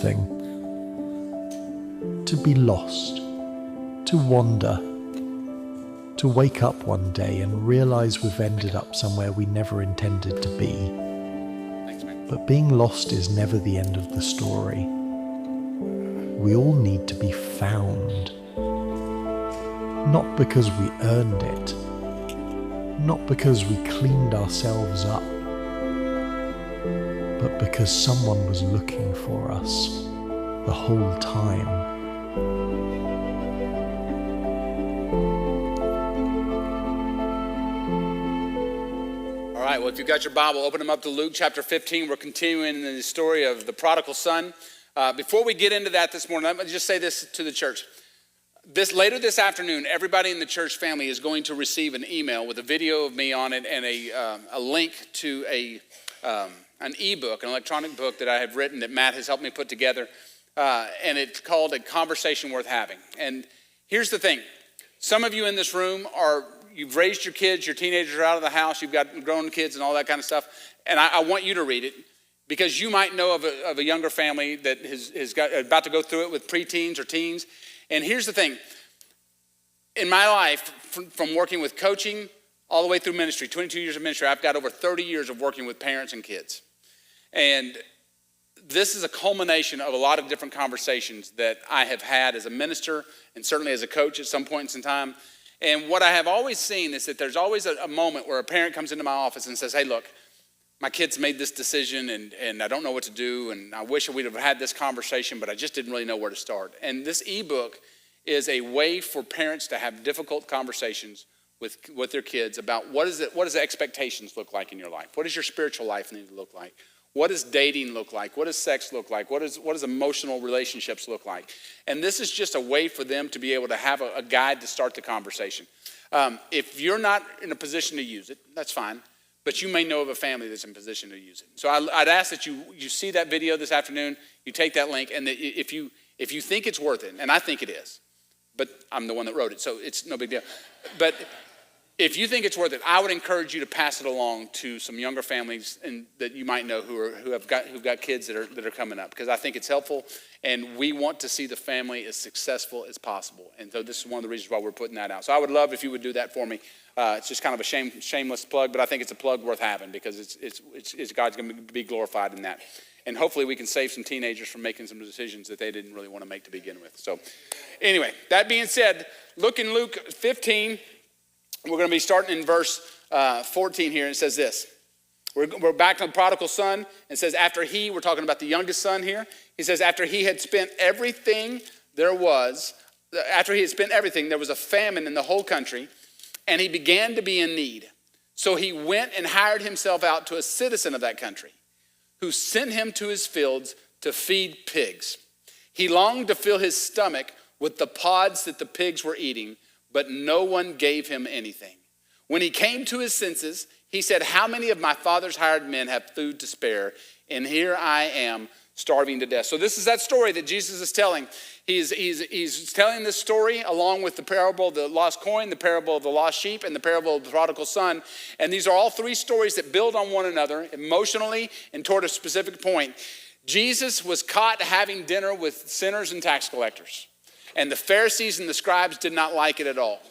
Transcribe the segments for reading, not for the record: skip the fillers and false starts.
something. To be lost, to wander, to wake up one day and realize we've ended up somewhere we never intended to be. But being lost is never the end of the story. We all need to be found. Not because we earned it, not because we cleaned ourselves up, but because someone was looking for us the whole time. All right, well, if you've got your Bible, open them up to Luke chapter 15. We're continuing in the story of the prodigal son. Before we get into that this morning, let me just say this to the church. Later this afternoon, everybody in the church family is going to receive an email with a video of me on it and a link to an ebook, an electronic book that I have written that Matt has helped me put together, and it's called A Conversation Worth Having. And here's the thing. Some of you in this room you've raised your kids, your teenagers are out of the house, you've got grown kids and all that kind of stuff, and I want you to read it because you might know of a younger family that is about to go through it with preteens or teens. And here's the thing. In my life, from working with coaching all the way through ministry, 22 years of ministry, I've got over 30 years of working with parents and kids. And this is a culmination of a lot of different conversations that I have had as a minister and certainly as a coach at some points in time. And what I have always seen is that there's always a moment where a parent comes into my office and says, hey, look, my kids made this decision and I don't know what to do, and I wish we'd have had this conversation, but I just didn't really know where to start. And this ebook is a way for parents to have difficult conversations with their kids about what does the expectations look like in your life? What does your spiritual life need to look like? What does dating look like? What does sex look like? What does emotional relationships look like? And this is just a way for them to be able to have a guide to start the conversation. If you're not in a position to use it, that's fine. But you may know of a family that's in position to use it. So I'd ask that you see that video this afternoon, you take that link, and that if you think it's worth it, and I think it is, but I'm the one that wrote it, so it's no big deal. But if you think it's worth it, I would encourage you to pass it along to some younger families and that you might know who've got kids that are coming up, because I think it's helpful, and we want to see the family as successful as possible. And so this is one of the reasons why we're putting that out. So I would love if you would do that for me. It's just kind of a shameless plug, but I think it's a plug worth having because it's God's going to be glorified in that. And hopefully we can save some teenagers from making some decisions that they didn't really want to make to begin with. So anyway, that being said, look in Luke 15. We're going to be starting in verse 14 here, and it says this. We're back to the prodigal son. It says we're talking about the youngest son here. He says after he had spent everything there was a famine in the whole country, and he began to be in need. So he went and hired himself out to a citizen of that country, who sent him to his fields to feed pigs. He longed to fill his stomach with the pods that the pigs were eating, but no one gave him anything. When he came to his senses, he said, how many of my father's hired men have food to spare? And here I am starving to death. So this is that story that Jesus is telling. He's telling this story along with the parable of the lost coin, the parable of the lost sheep, and the parable of the prodigal son. And these are all three stories that build on one another emotionally and toward a specific point. Jesus was caught having dinner with sinners and tax collectors. And the Pharisees and the scribes did not like it at all.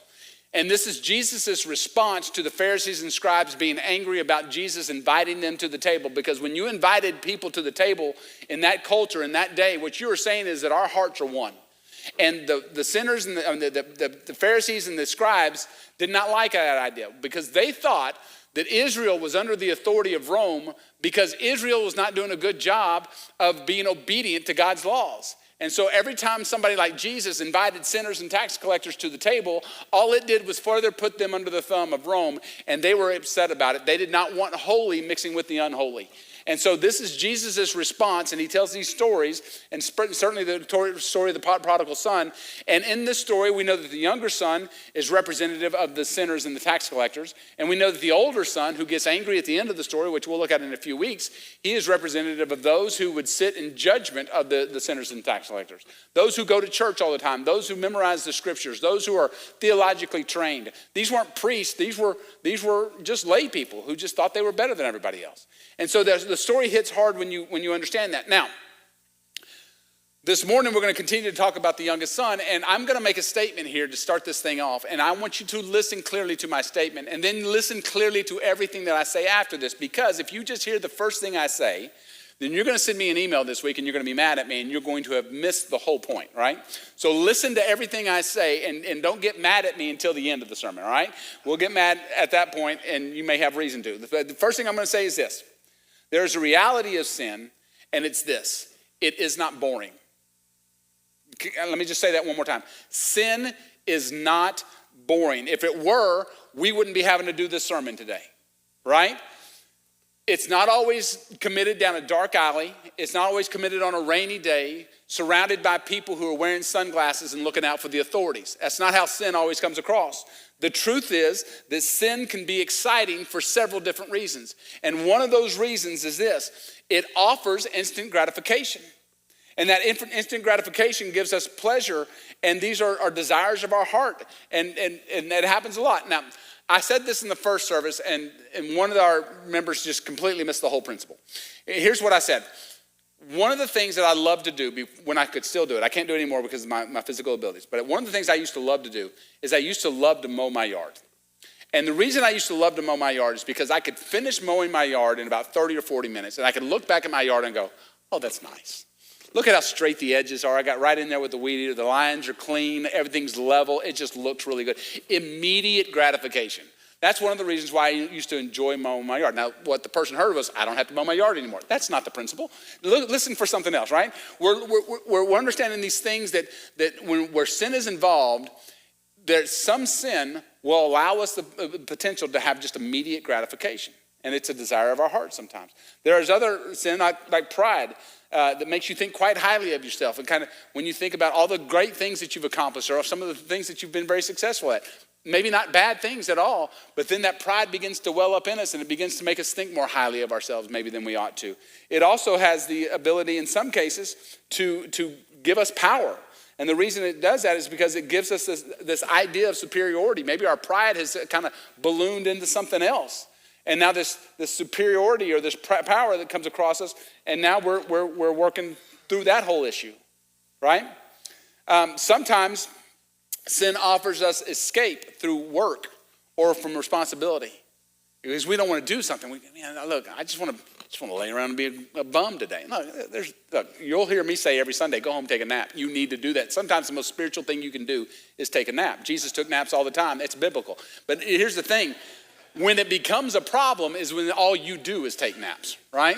And this is Jesus' response to the Pharisees and scribes being angry about Jesus inviting them to the table. Because when you invited people to the table in that culture, in that day, what you were saying is that our hearts are one. And the sinners and the Pharisees and the scribes did not like that idea because they thought that Israel was under the authority of Rome because Israel was not doing a good job of being obedient to God's laws. And so every time somebody like Jesus invited sinners and tax collectors to the table, all it did was further put them under the thumb of Rome, and they were upset about it. They did not want holy mixing with the unholy. And so this is Jesus' response, and he tells these stories, and certainly the story of the prodigal son. And in this story, we know that the younger son is representative of the sinners and the tax collectors. And we know that the older son, who gets angry at the end of the story, which we'll look at in a few weeks, he is representative of those who would sit in judgment of the sinners and tax collectors. Those who go to church all the time, those who memorize the scriptures, those who are theologically trained. These weren't priests, these were just lay people who just thought they were better than everybody else. And so the story hits hard when you understand that. Now, This morning, we're going to continue to talk about the youngest son, and I'm going to make a statement here to start this thing off, and I want you to listen clearly to my statement, and then listen clearly to everything that I say after this, because if you just hear the first thing I say, then you're going to send me an email this week, and you're going to be mad at me, and you're going to have missed the whole point, right? So listen to everything I say, and don't get mad at me until the end of the sermon, all right? We'll get mad at that point, and you may have reason to. The first thing I'm going to say is this. There's a reality of sin, and it's this. It is not boring. Let me just say that one more time. Sin is not boring. If it were, we wouldn't be having to do this sermon today, right? It's not always committed down a dark alley. It's not always committed on a rainy day, surrounded by people who are wearing sunglasses and looking out for the authorities. That's not how sin always comes across. The truth is that sin can be exciting for several different reasons. And one of those reasons is this. It offers instant gratification. And that instant gratification gives us pleasure, and these are desires of our heart, and that happens a lot. Now, I said this in the first service, and one of our members just completely missed the whole principle. Here's what I said. One of the things that I love to do when I could still do it, I can't do it anymore because of my physical abilities, but one of the things I used to love to do is I used to love to mow my yard. And the reason I used to love to mow my yard is because I could finish mowing my yard in about 30 or 40 minutes, and I could look back at my yard and go, oh, that's nice. Look at how straight the edges are. I got right in there with the weed eater. The lines are clean. Everything's level. It just looks really good. Immediate gratification. That's one of the reasons why I used to enjoy mowing my yard. Now, what the person heard was, I don't have to mow my yard anymore. That's not the principle. Listen for something else, right? We're understanding these things that where sin is involved, there's some sin will allow us the potential to have just immediate gratification. And it's a desire of our heart sometimes. There's other sin like pride. That makes you think quite highly of yourself. And kind of when you think about all the great things that you've accomplished or some of the things that you've been very successful at, maybe not bad things at all, but then that pride begins to well up in us and it begins to make us think more highly of ourselves maybe than we ought to. It also has the ability in some cases to give us power. And the reason it does that is because it gives us this idea of superiority. Maybe our pride has kind of ballooned into something else. And now this superiority or this power that comes across us, and now we're working through that whole issue, right? Sometimes sin offers us escape through work or from responsibility because we don't want to do something. Look, I just want to lay around and be a bum today. Look, you'll hear me say every Sunday, go home, take a nap. You need to do that. Sometimes the most spiritual thing you can do is take a nap. Jesus took naps all the time. It's biblical. But here's the thing. When it becomes a problem is when all you do is take naps, right?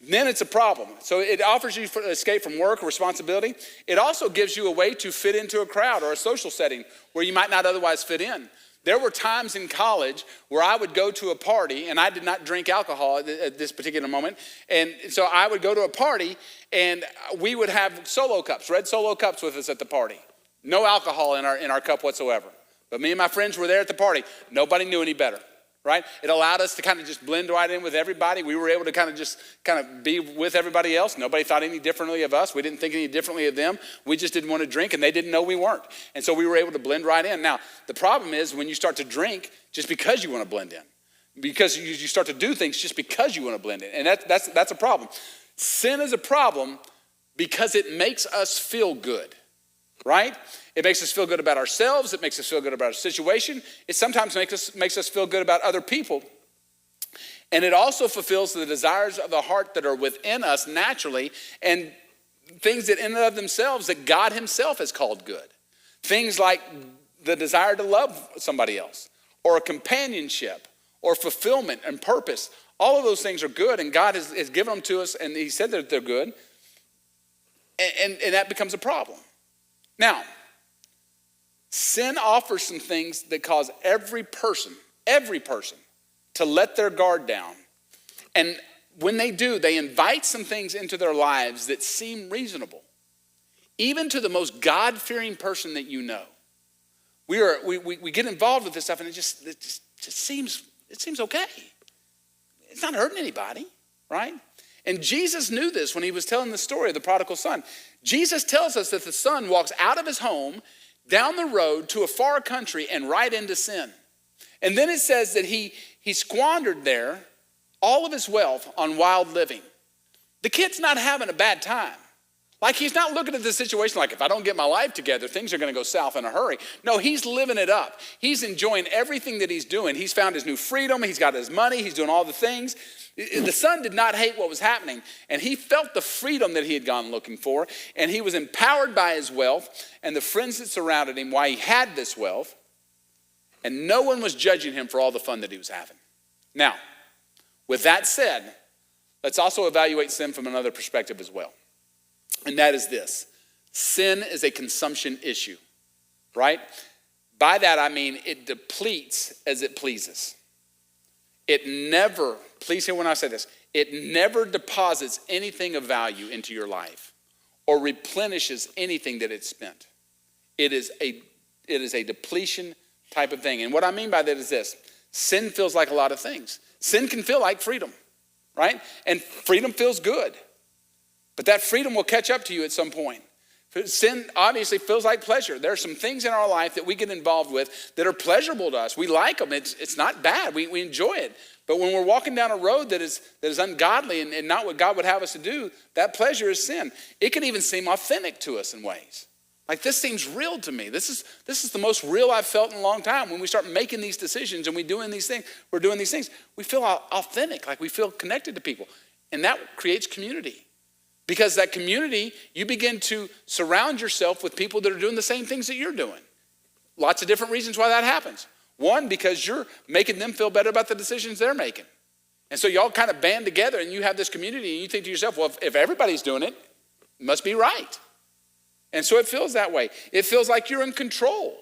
Then it's a problem. So it offers you escape from work or responsibility. It also gives you a way to fit into a crowd or a social setting where you might not otherwise fit in. There were times in college where I would go to a party, and I did not drink alcohol at this particular moment. And so I would go to a party, and we would have solo cups, red solo cups with us at the party. No alcohol in our cup whatsoever. But me and my friends were there at the party. Nobody knew any better. Right? It allowed us to kind of just blend right in with everybody. We were able to kind of be with everybody else. Nobody thought any differently of us. We didn't think any differently of them. We just didn't want to drink, and they didn't know we weren't. And so we were able to blend right in. Now, the problem is when you start to drink just because you want to blend in, because you start to do things just because you want to blend in, and that's a problem. Sin is a problem because it makes us feel good. Right? It makes us feel good about ourselves. It makes us feel good about our situation. It sometimes makes us feel good about other people. And it also fulfills the desires of the heart that are within us naturally and things that in and of themselves that God himself has called good. Things like the desire to love somebody else or a companionship or fulfillment and purpose. All of those things are good, and God has given them to us, and he said that they're good. And that becomes a problem. Now, sin offers some things that cause every person to let their guard down. And when they do, they invite some things into their lives that seem reasonable. Even to the most God-fearing person that you know. We get involved with this stuff, and it just seems okay. It's not hurting anybody, right? And Jesus knew this when he was telling the story of the prodigal son. Jesus tells us that the son walks out of his home, down the road to a far country and right into sin. And then it says that he squandered there all of his wealth on wild living. The kid's not having a bad time. Like he's not looking at the situation like if I don't get my life together, things are going to go south in a hurry. No, he's living it up. He's enjoying everything that he's doing. He's found his new freedom. He's got his money. He's doing all the things. The son did not hate what was happening, and he felt the freedom that he had gone looking for, and he was empowered by his wealth and the friends that surrounded him while he had this wealth, and no one was judging him for all the fun that he was having. Now, with that said, let's also evaluate sin from another perspective as well. And that is this: sin is a consumption issue, right? By that I mean it depletes as it pleases. It never, please hear when I say this, it never deposits anything of value into your life or replenishes anything that it's spent. It is a depletion type of thing. And what I mean by that is this: sin feels like a lot of things. Sin can feel like freedom, right? And freedom feels good. But that freedom will catch up to you at some point. Sin obviously feels like pleasure. There are some things in our life that we get involved with that are pleasurable to us. We like them. It's not bad. We enjoy it. But when we're walking down a road that is ungodly and not what God would have us to do, that pleasure is sin. It can even seem authentic to us in ways. Like, this seems real to me. This is the most real I've felt in a long time. When we start making these decisions and we're doing these things, we feel authentic, like we feel connected to people. And that creates community. Because that community, you begin to surround yourself with people that are doing the same things that you're doing. Lots of different reasons why that happens. One, because you're making them feel better about the decisions they're making. And so y'all kind of band together and you have this community and you think to yourself, well, if everybody's doing it, it must be right. And so it feels that way. It feels like you're in control.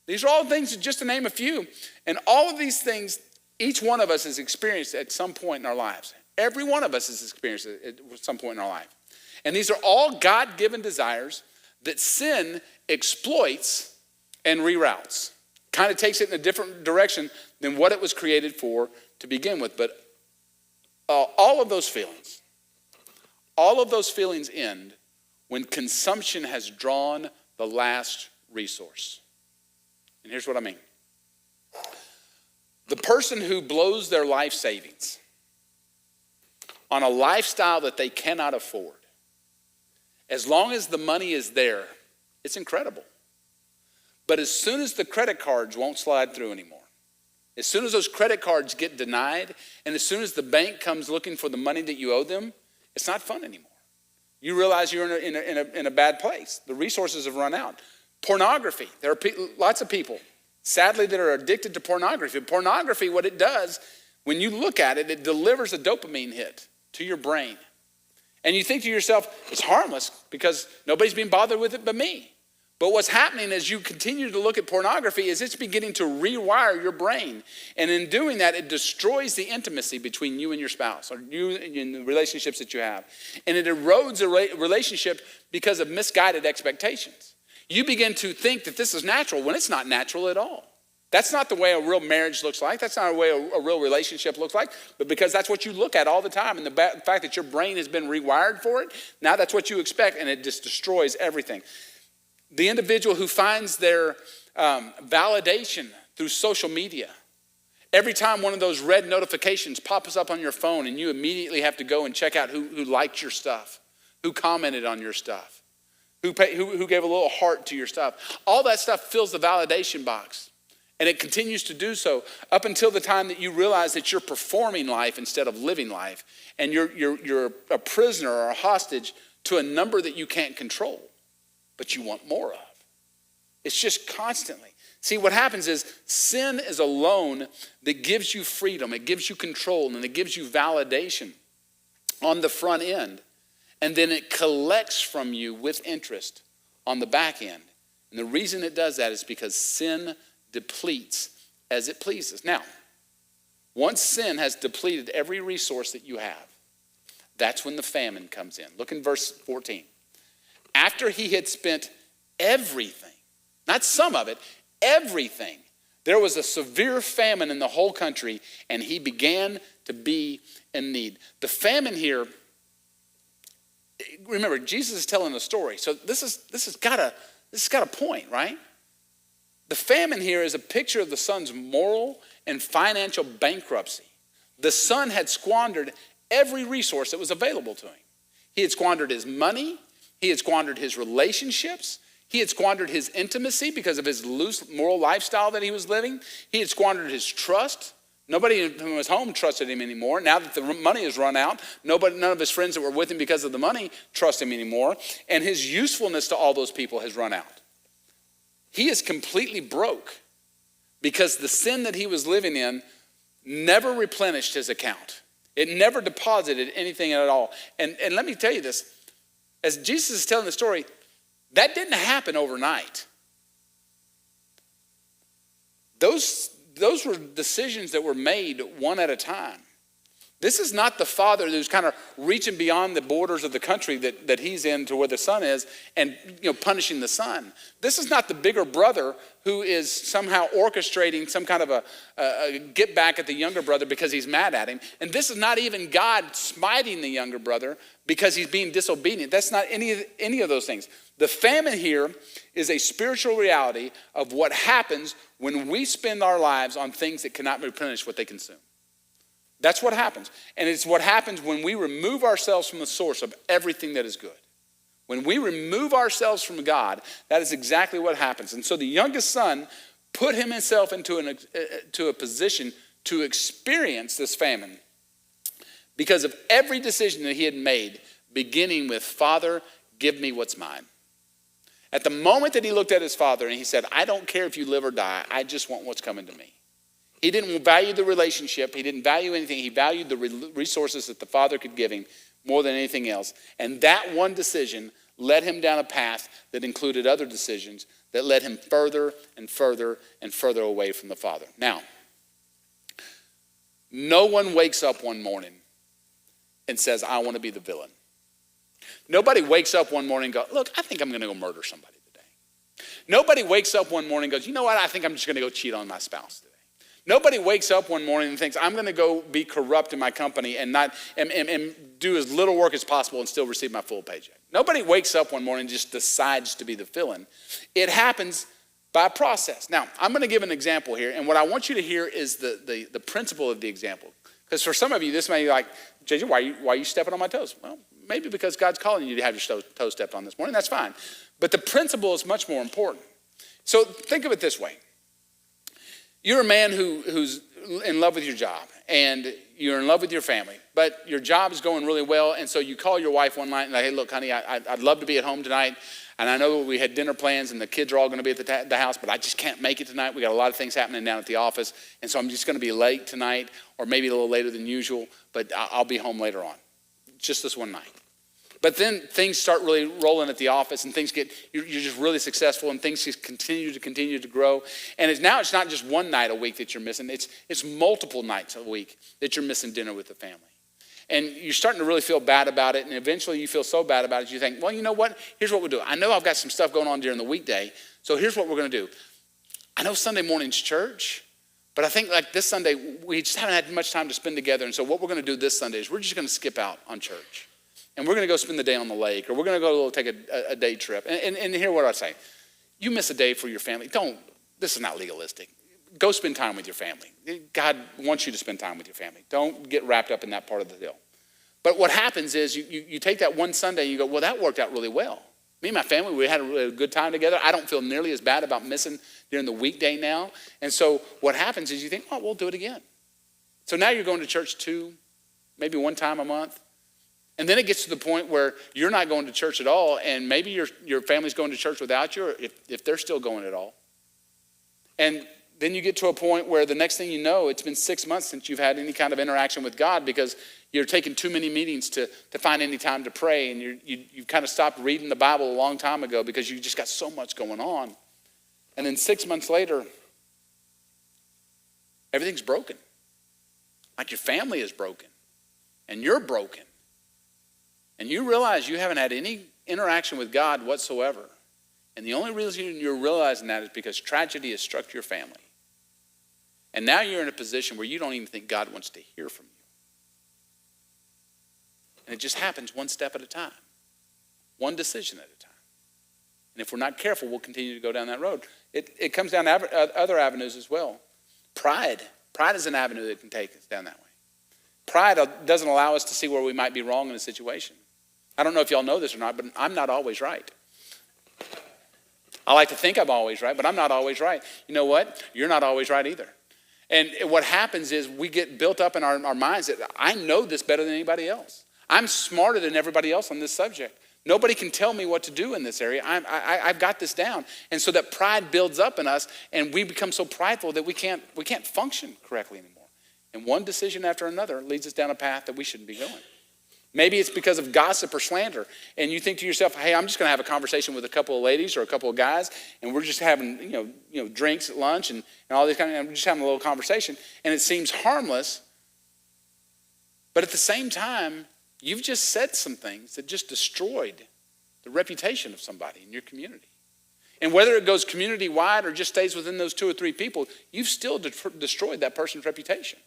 These are all things, just to name a few. And all of these things, each one of us has experienced at some point in our lives. Every one of us has experienced it at some point in our life. And these are all God-given desires that sin exploits and reroutes. Kind of takes it in a different direction than what it was created for to begin with. But all of those feelings end when consumption has drawn the last resource. And here's what I mean. The person who blows their life savings on a lifestyle that they cannot afford, as long as the money is there, it's incredible. But as soon as the credit cards won't slide through anymore, as soon as those credit cards get denied, and as soon as the bank comes looking for the money that you owe them, it's not fun anymore. You realize you're in a bad place. The resources have run out. Pornography. There are lots of people, sadly, that are addicted to pornography. Pornography, what it does, when you look at it, it delivers a dopamine hit to your brain. And you think to yourself, it's harmless because nobody's being bothered with it but me. But what's happening as you continue to look at pornography is it's beginning to rewire your brain. And in doing that, it destroys the intimacy between you and your spouse or you and the relationships that you have. And it erodes a relationship because of misguided expectations. You begin to think that this is natural when it's not natural at all. That's not the way a real marriage looks like. That's not the way a real relationship looks like. But because that's what you look at all the time, and the fact that your brain has been rewired for it, now that's what you expect, and it just destroys everything. The individual who finds their validation through social media, every time one of those red notifications pops up on your phone and you immediately have to go and check out who liked your stuff, who commented on your stuff, who gave a little heart to your stuff. All that stuff fills the validation box. And it continues to do so up until the time that you realize that you're performing life instead of living life. And you're a prisoner or a hostage to a number that you can't control, but you want more of. It's just constantly. See, what happens is sin is a loan that gives you freedom. It gives you control, and it gives you validation on the front end. And then it collects from you with interest on the back end. And the reason it does that is because sin depletes as it pleases. Now, once sin has depleted every resource that you have, that's when the famine comes in. Look in verse 14. After he had spent everything, not some of it, everything, there was a severe famine in the whole country, and he began to be in need. The famine here, remember, Jesus is telling a story, so this has got a point, right? The famine here is a picture of the son's moral and financial bankruptcy. The son had squandered every resource that was available to him. He had squandered his money, He had squandered his relationships. He had squandered his intimacy because of his loose moral lifestyle that he was living. He had squandered his trust. Nobody in his home trusted him anymore. Now that the money has run out, none of his friends that were with him because of the money trust him anymore. And his usefulness to all those people has run out. He is completely broke because the sin that he was living in never replenished his account. It never deposited anything at all. And let me tell you this. As Jesus is telling the story, that didn't happen overnight. Those were decisions that were made one at a time. This is not the father who's kind of reaching beyond the borders of the country that he's in to where the son is and punishing the son. This is not the bigger brother who is somehow orchestrating some kind of a get back at the younger brother because he's mad at him. And this is not even God smiting the younger brother because he's being disobedient. That's not any of those things. The famine here is a spiritual reality of what happens when we spend our lives on things that cannot replenish what they consume. That's what happens. And it's what happens when we remove ourselves from the source of everything that is good. When we remove ourselves from God, that is exactly what happens. And so the youngest son put himself into a position to experience this famine because of every decision that he had made, beginning with, Father, give me what's mine. At the moment that he looked at his father and he said, I don't care if you live or die, I just want what's coming to me. He didn't value the relationship. He didn't value anything. He valued the resources that the father could give him more than anything else. And that one decision led him down a path that included other decisions that led him further and further and further away from the father. Now, no one wakes up one morning and says, I want to be the villain. Nobody wakes up one morning and goes, look, I think I'm going to go murder somebody today. Nobody wakes up one morning and goes, you know what, I think I'm just going to go cheat on my spouse today. Nobody wakes up one morning and thinks, I'm going to go be corrupt in my company and do as little work as possible and still receive my full paycheck. Nobody wakes up one morning and just decides to be the villain. It happens by a process. Now, I'm going to give an example here, and what I want you to hear is the principle of the example. Because for some of you, this may be like, JJ, why are you stepping on my toes? Well, maybe because God's calling you to have your toes stepped on this morning. That's fine. But the principle is much more important. So think of it this way. You're a man who's in love with your job, and you're in love with your family, but your job is going really well, and so you call your wife one night and like, hey, look, honey, I'd love to be at home tonight, and I know we had dinner plans, and the kids are all going to be at the house, but I just can't make it tonight. We got a lot of things happening down at the office, and so I'm just going to be late tonight, or maybe a little later than usual, but I'll be home later on, just this one night. But then things start really rolling at the office, and you're just really successful, and things just continue to grow. And it's not just one night a week that you're missing. It's multiple nights a week that you're missing dinner with the family. And you're starting to really feel bad about it, and eventually you feel so bad about it, you think, well, you know what? Here's what we'll do. I know I've got some stuff going on during the weekday, so here's what we're going to do. I know Sunday morning's church, but I think like this Sunday, we just haven't had much time to spend together, and so what we're going to do this Sunday is we're just going to skip out on church. And we're going to go spend the day on the lake, or we're going to go take a day trip. And hear what I say. You miss a day for your family. This is not legalistic. Go spend time with your family. God wants you to spend time with your family. Don't get wrapped up in that part of the deal. But what happens is you take that one Sunday and you go, well, that worked out really well. Me and my family, we had a really good time together. I don't feel nearly as bad about missing during the weekday now. And so what happens is you think, oh, we'll do it again. So now you're going to church maybe one time a month. And then it gets to the point where you're not going to church at all, and maybe your family's going to church without you, or if they're still going at all. And then you get to a point where the next thing you know, it's been 6 months since you've had any kind of interaction with God because you're taking too many meetings to find any time to pray, and you've kind of stopped reading the Bible a long time ago because you just got so much going on. And then 6 months later, everything's broken. Like your family is broken, and you're broken. And you realize you haven't had any interaction with God whatsoever. And the only reason you're realizing that is because tragedy has struck your family. And now you're in a position where you don't even think God wants to hear from you. And it just happens one step at a time, one decision at a time. And if we're not careful, we'll continue to go down that road. It comes down other avenues as well. Pride is an avenue that can take us down that way. Pride doesn't allow us to see where we might be wrong in a situation. I don't know if y'all know this or not, but I'm not always right. I like to think I'm always right, but I'm not always right. You know what? You're not always right either. And what happens is we get built up in our minds that I know this better than anybody else. I'm smarter than everybody else on this subject. Nobody can tell me what to do in this area. I've got this down. And so that pride builds up in us, and we become so prideful that we can't function correctly anymore. And one decision after another leads us down a path that we shouldn't be going. Maybe it's because of gossip or slander, and you think to yourself, hey, I'm just going to have a conversation with a couple of ladies or a couple of guys, and we're just having drinks at lunch and all these kind of, I'm just having a little conversation, and it seems harmless, but at the same time, you've just said some things that just destroyed the reputation of somebody in your community. And whether it goes community-wide or just stays within those 2 or 3 people, you've still destroyed that person's reputation.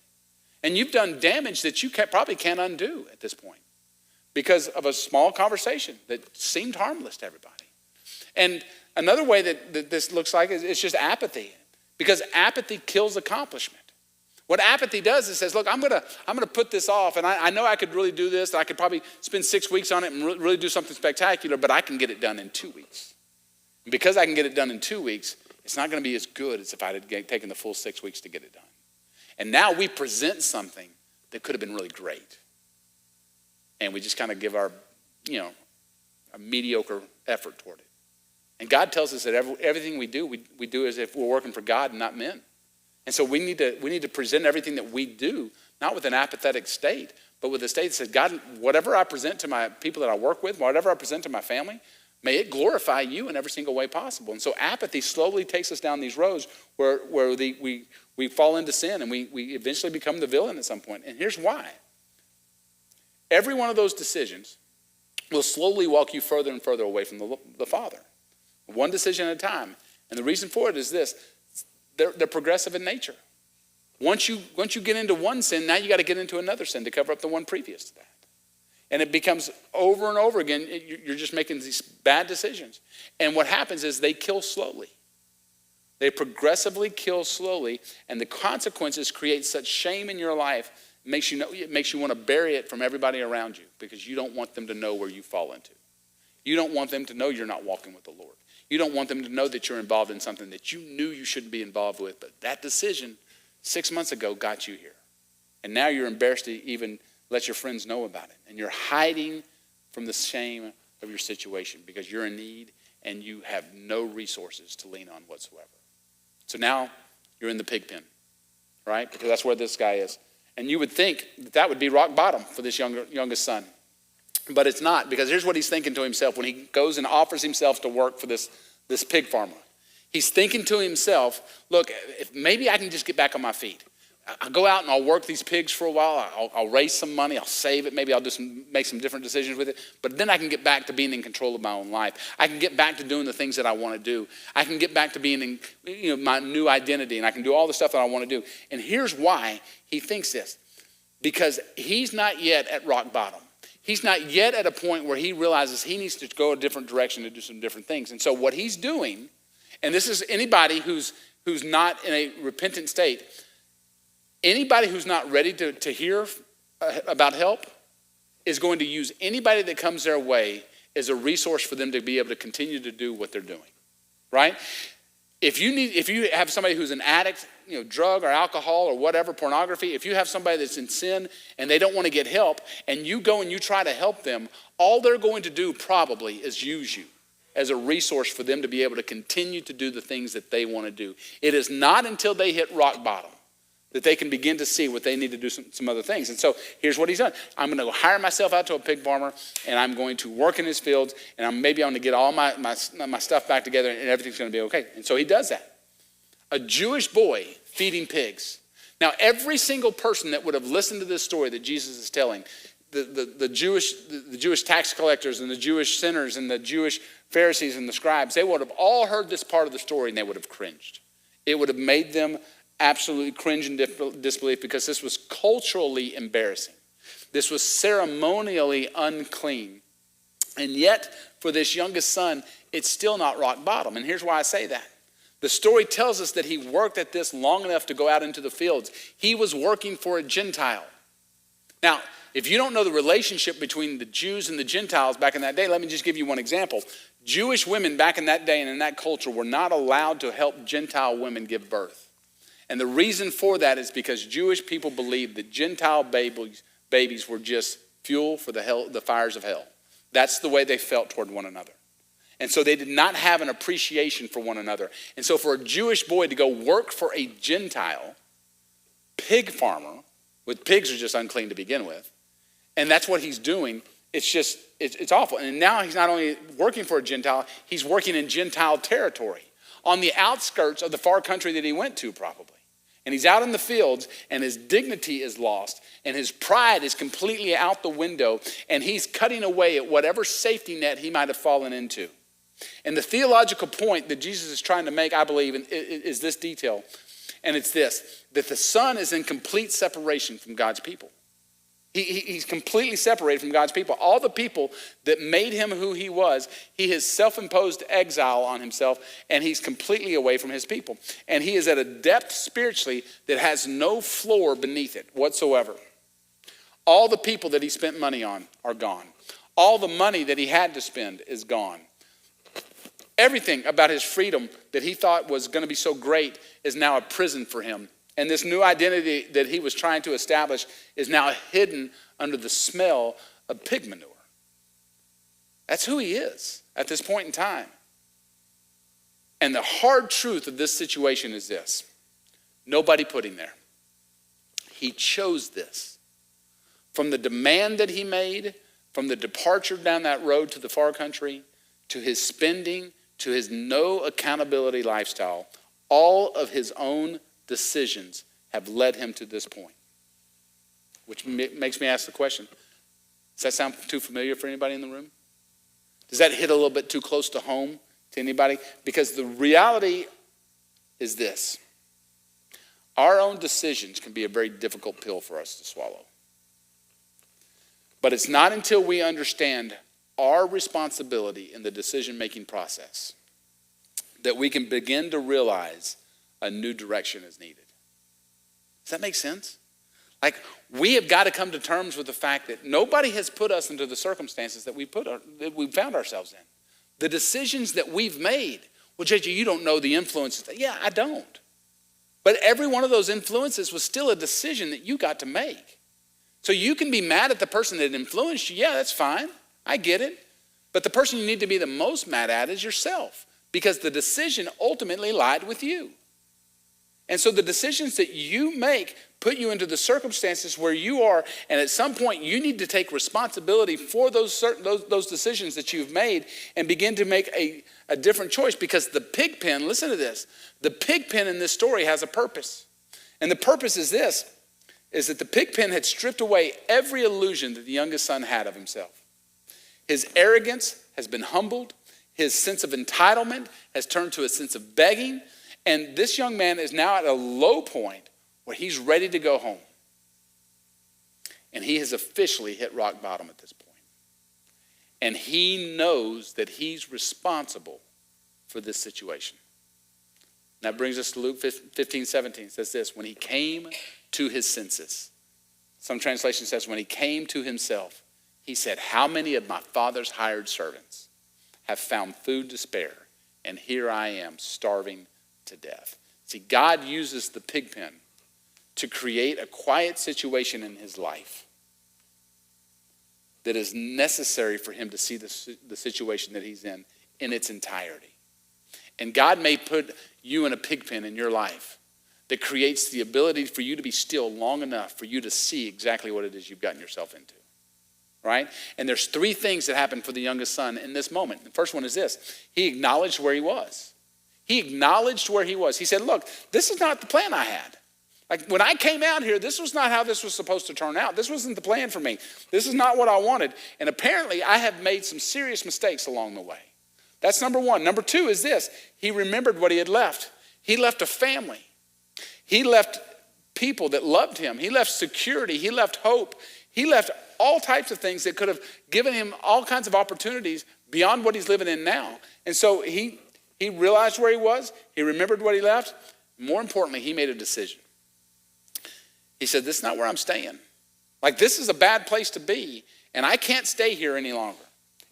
And you've done damage that you probably can't undo at this point, because of a small conversation that seemed harmless to everybody. And another way that this looks like is it's just apathy, because apathy kills accomplishment. What apathy does is says, look, I'm gonna put this off, and I know I could really do this, I could probably spend 6 weeks on it and really do something spectacular, but I can get it done in 2 weeks. And because I can get it done in 2 weeks, it's not gonna be as good as if I had taken the full 6 weeks to get it done. And now we present something that could have been really great. And we just kind of give our, a mediocre effort toward it. And God tells us that everything we do as if we're working for God and not men. And so we need to present everything that we do, not with an apathetic state, but with a state that says, God, whatever I present to my people that I work with, whatever I present to my family, may it glorify you in every single way possible. And so apathy slowly takes us down these roads where we fall into sin, and we eventually become the villain at some point. And here's why. Every one of those decisions will slowly walk you further and further away from the Father. One decision at a time. And the reason for it is this. They're progressive in nature. Once you get into one sin, now you got to get into another sin to cover up the one previous to that. And it becomes over and over again, you're just making these bad decisions. And what happens is they kill slowly. They progressively kill slowly, and the consequences create such shame in your life. It makes you want to bury it from everybody around you, because you don't want them to know where you fall into. You don't want them to know you're not walking with the Lord. You don't want them to know that you're involved in something that you knew you shouldn't be involved with, but that decision 6 months ago got you here. And now you're embarrassed to even let your friends know about it. And you're hiding from the shame of your situation because you're in need and you have no resources to lean on whatsoever. So now you're in the pig pen, right? Because that's where this guy is. And you would think that would be rock bottom for this youngest son. But it's not, because here's what he's thinking to himself when he goes and offers himself to work for this pig farmer. He's thinking to himself, look, if maybe I can just get back on my feet. I'll go out and I'll work these pigs for a while. I'll raise some money. I'll save it. Maybe I'll make some different decisions with it. But then I can get back to being in control of my own life. I can get back to doing the things that I want to do. I can get back to being in my new identity, and I can do all the stuff that I want to do. And here's why he thinks this. Because he's not yet at rock bottom. He's not yet at a point where he realizes he needs to go a different direction to do some different things. And so what he's doing, and this is anybody who's not in a repentant state, anybody who's not ready to hear about help is going to use anybody that comes their way as a resource for them to be able to continue to do what they're doing, right? If you have somebody who's an addict, drug or alcohol or whatever, pornography, if you have somebody that's in sin and they don't want to get help and you go and you try to help them, all they're going to do probably is use you as a resource for them to be able to continue to do the things that they want to do. It is not until they hit rock bottom that they can begin to see what they need to do some other things. And so here's what he's done. I'm going to go hire myself out to a pig farmer, and I'm going to work in his fields, and I'm going to get all my stuff back together, and everything's going to be okay. And so he does that. A Jewish boy feeding pigs. Now, every single person that would have listened to this story that Jesus is telling, the Jewish tax collectors and the Jewish sinners and the Jewish Pharisees and the scribes, they would have all heard this part of the story, and they would have cringed. It would have made them absolutely cringe and disbelief, because this was culturally embarrassing. This was ceremonially unclean. And yet, for this youngest son, it's still not rock bottom. And here's why I say that. The story tells us that he worked at this long enough to go out into the fields. He was working for a Gentile. Now, if you don't know the relationship between the Jews and the Gentiles back in that day, let me just give you one example. Jewish women back in that day and in that culture were not allowed to help Gentile women give birth. And the reason for that is because Jewish people believed that Gentile babies were just fuel for the fires of hell. That's the way they felt toward one another. And so they did not have an appreciation for one another. And so for a Jewish boy to go work for a Gentile pig farmer, with pigs are just unclean to begin with, and that's what he's doing, it's awful. And now he's not only working for a Gentile, he's working in Gentile territory, on the outskirts of the far country that he went to probably. And he's out in the fields, and his dignity is lost, and his pride is completely out the window, and he's cutting away at whatever safety net he might have fallen into. And the theological point that Jesus is trying to make, I believe, is this detail. And it's this, that the Son is in complete separation from God's people. He's completely separated from God's people. All the people that made him who he was, he has self-imposed exile on himself, and he's completely away from his people. And he is at a depth spiritually that has no floor beneath it whatsoever. All the people that he spent money on are gone. All the money that he had to spend is gone. Everything about his freedom that he thought was going to be so great is now a prison for him. And this new identity that he was trying to establish is now hidden under the smell of pig manure. That's who he is at this point in time. And the hard truth of this situation is this. Nobody put him there. He chose this. From the demand that he made, from the departure down that road to the far country, to his spending, to his no accountability lifestyle, all of his own decisions have led him to this point. Which makes me ask the question, does that sound too familiar for anybody in the room? Does that hit a little bit too close to home to anybody? Because the reality is this. Our own decisions can be a very difficult pill for us to swallow. But it's not until we understand our responsibility in the decision-making process that we can begin to realize a new direction is needed. Does that make sense? Like, we have got to come to terms with the fact that nobody has put us into the circumstances that we found ourselves in. The decisions that we've made. Well, JJ, you don't know the influences. Yeah, I don't. But every one of those influences was still a decision that you got to make. So you can be mad at the person that influenced you. Yeah, that's fine. I get it. But the person you need to be the most mad at is yourself, because the decision ultimately lied with you. And so the decisions that you make put you into the circumstances where you are, and at some point you need to take responsibility for those decisions that you've made and begin to make a different choice, because the pig pen, listen to this, the pig pen in this story has a purpose. And the purpose is this, is that the pig pen had stripped away every illusion that the youngest son had of himself. His arrogance has been humbled. His sense of entitlement has turned to a sense of begging. And this young man is now at a low point where he's ready to go home. And he has officially hit rock bottom at this point. And he knows that he's responsible for this situation. That brings us to Luke 15:17. It says this, when he came to his senses. Some translation says when he came to himself, he said, how many of my father's hired servants have found food to spare, and here I am starving to death. See, God uses the pig pen to create a quiet situation in his life that is necessary for him to see the situation that he's in its entirety. And God may put you in a pig pen in your life that creates the ability for you to be still long enough for you to see exactly what it is you've gotten yourself into. Right? And there's three things that happened for the youngest son in this moment. The first one is this. He acknowledged where he was. He acknowledged where he was. He said, look, this is not the plan I had. Like, when I came out here, this was not how this was supposed to turn out. This wasn't the plan for me. This is not what I wanted. And apparently I have made some serious mistakes along the way. That's number one. Number two is this. He remembered what he had left. He left a family. He left people that loved him. He left security. He left hope. He left all types of things that could have given him all kinds of opportunities beyond what he's living in now. And so he realized where he was. He remembered what he left. More importantly, he made a decision. He said, this is not where I'm staying. Like, this is a bad place to be, and I can't stay here any longer.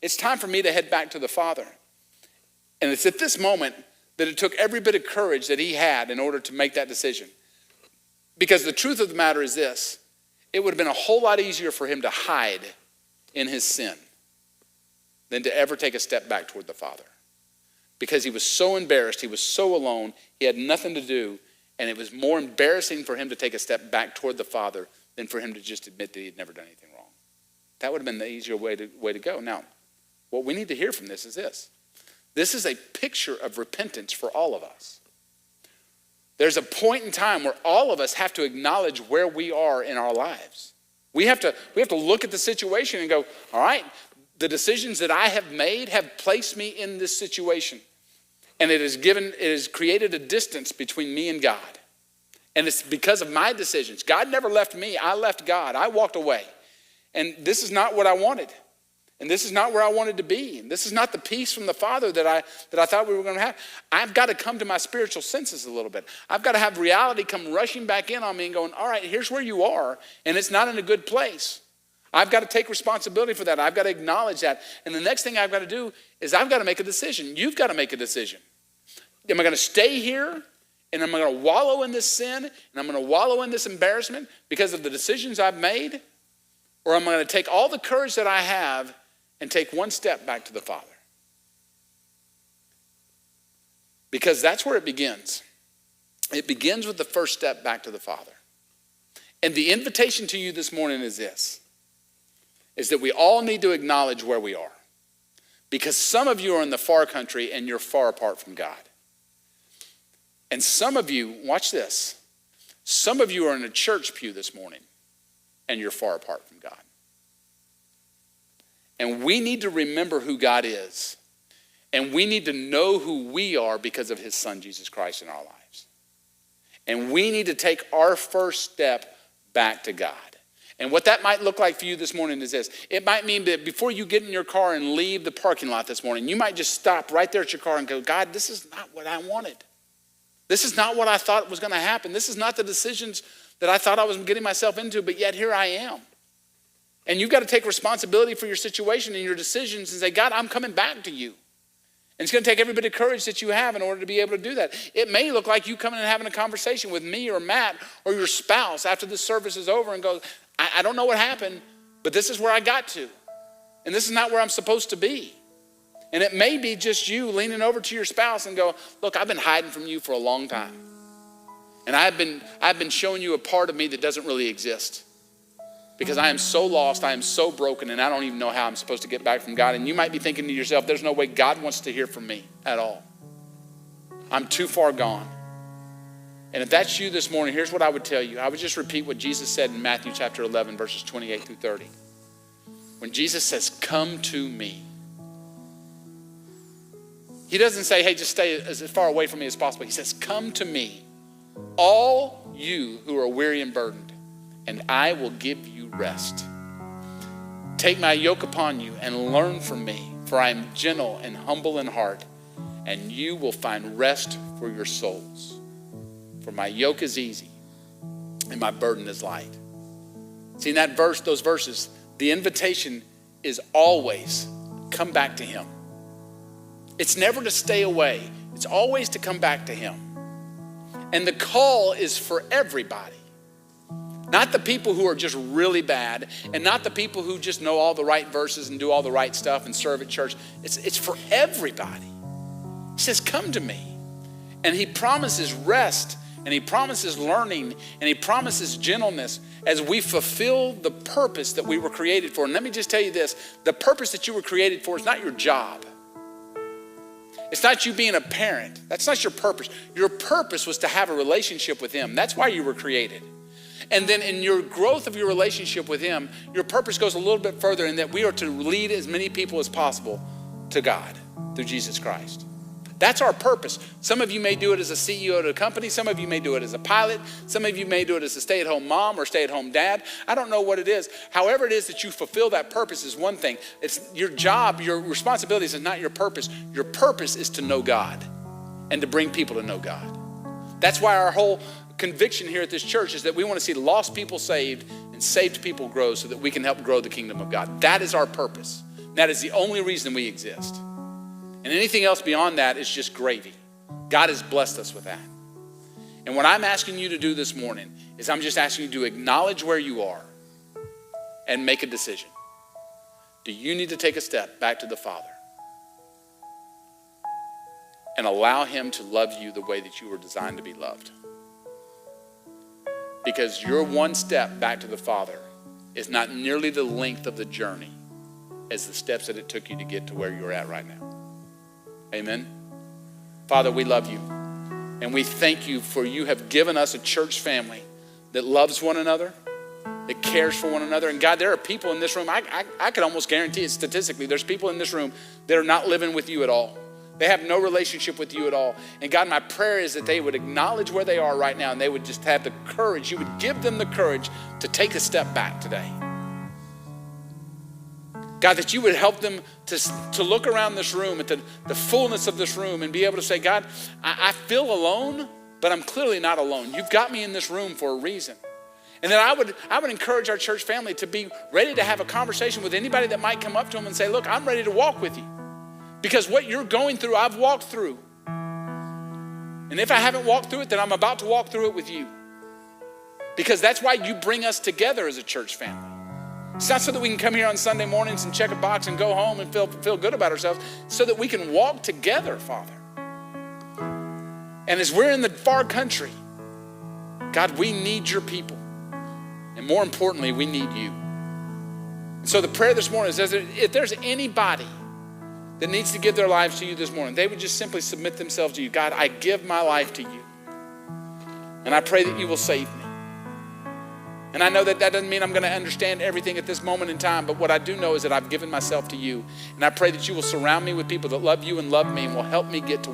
It's time for me to head back to the Father. And it's at this moment that it took every bit of courage that he had in order to make that decision. Because the truth of the matter is this: it would have been a whole lot easier for him to hide in his sin than to ever take a step back toward the Father. Because he was so embarrassed, he was so alone, he had nothing to do, and it was more embarrassing for him to take a step back toward the Father than for him to just admit that he had never done anything wrong. That would have been the easier way to go. Now, what we need to hear from this is this. This is a picture of repentance for all of us. There's a point in time where all of us have to acknowledge where we are in our lives. We have to look at the situation and go, all right, the decisions that I have made have placed me in this situation. And it has created a distance between me and God. And it's because of my decisions. God never left me. I left God. I walked away. And this is not what I wanted. And this is not where I wanted to be. And this is not the peace from the Father that I thought we were going to have. I've got to come to my spiritual senses a little bit. I've got to have reality come rushing back in on me and going, all right, here's where you are, and it's not in a good place. I've got to take responsibility for that. I've got to acknowledge that. And the next thing I've got to do is I've got to make a decision. You've got to make a decision. Am I going to stay here and I'm going to wallow in this sin and I'm going to wallow in this embarrassment because of the decisions I've made? Or am I going to take all the courage that I have and take one step back to the Father? Because that's where it begins. It begins with the first step back to the Father. And the invitation to you this morning is this, is that we all need to acknowledge where we are. Because some of you are in the far country and you're far apart from God. And some of you, watch this, some of you are in a church pew this morning and you're far apart from God. And we need to remember who God is. And we need to know who we are because of his Son, Jesus Christ, in our lives. And we need to take our first step back to God. And what that might look like for you this morning is this. It might mean that before you get in your car and leave the parking lot this morning, you might just stop right there at your car and go, God, this is not what I wanted. This is not what I thought was going to happen. This is not the decisions that I thought I was getting myself into, but yet here I am. And you've got to take responsibility for your situation and your decisions and say, God, I'm coming back to you. And it's going to take every bit of courage that you have in order to be able to do that. It may look like you coming and having a conversation with me or Matt or your spouse after this service is over and go, I don't know what happened, but this is where I got to. And this is not where I'm supposed to be. And it may be just you leaning over to your spouse and go, look, I've been hiding from you for a long time. And I've been showing you a part of me that doesn't really exist. Because I am so lost, I am so broken, and I don't even know how I'm supposed to get back from God. And you might be thinking to yourself, there's no way God wants to hear from me at all. I'm too far gone. And if that's you this morning, here's what I would tell you. I would just repeat what Jesus said in Matthew chapter 11, verses 28 through 30. When Jesus says, come to me. He doesn't say, hey, just stay as far away from me as possible. He says, come to me, all you who are weary and burdened, and I will give you rest. Take my yoke upon you and learn from me, for I am gentle and humble in heart, and you will find rest for your souls. For my yoke is easy and my burden is light. See, in that verse, those verses, the invitation is always come back to him. It's never to stay away. It's always to come back to him. And the call is for everybody. Not the people who are just really bad, and not the people who just know all the right verses and do all the right stuff and serve at church. It's for everybody. He says, come to me. And he promises rest, and he promises learning, and he promises gentleness as we fulfill the purpose that we were created for. And let me just tell you this, the purpose that you were created for is not your job. It's not you being a parent. That's not your purpose. Your purpose was to have a relationship with him. That's why you were created. And then in your growth of your relationship with him, your purpose goes a little bit further in that we are to lead as many people as possible to God through Jesus Christ. That's our purpose. Some of you may do it as a CEO at a company. Some of you may do it as a pilot. Some of you may do it as a stay-at-home mom or stay-at-home dad. I don't know what it is. However it is that you fulfill that purpose is one thing. It's your job, your responsibilities is not your purpose. Your purpose is to know God and to bring people to know God. That's why our whole conviction here at this church is that we want to see lost people saved and saved people grow so that we can help grow the kingdom of God. That is our purpose. That is the only reason we exist. And anything else beyond that is just gravy. God has blessed us with that. And what I'm asking you to do this morning is I'm just asking you to acknowledge where you are and make a decision. Do you need to take a step back to the Father and allow him to love you the way that you were designed to be loved? Because your one step back to the Father is not nearly the length of the journey as the steps that it took you to get to where you're at right now. Amen. Father, we love you. And we thank you for you have given us a church family that loves one another, that cares for one another. And God, there are people in this room, I could almost guarantee it statistically, there's people in this room that are not living with you at all. They have no relationship with you at all. And God, my prayer is that they would acknowledge where they are right now and they would just have the courage. You would give them the courage to take a step back today. God, that you would help them to look around this room at the fullness of this room and be able to say, God, I feel alone, but I'm clearly not alone. You've got me in this room for a reason. And then I would encourage our church family to be ready to have a conversation with anybody that might come up to them and say, look, I'm ready to walk with you. Because what you're going through, I've walked through. And if I haven't walked through it, then I'm about to walk through it with you. Because that's why you bring us together as a church family. It's not so that we can come here on Sunday mornings and check a box and go home and feel good about ourselves. It's so that we can walk together, Father. And as we're in the far country, God, we need your people. And more importantly, we need you. And so the prayer this morning is if there's anybody that needs to give their lives to you this morning, they would just simply submit themselves to you. God, I give my life to you. And I pray that you will save me. And I know that doesn't mean I'm going to understand everything at this moment in time, but what I do know is that I've given myself to you. And I pray that you will surround me with people that love you and love me and will help me get to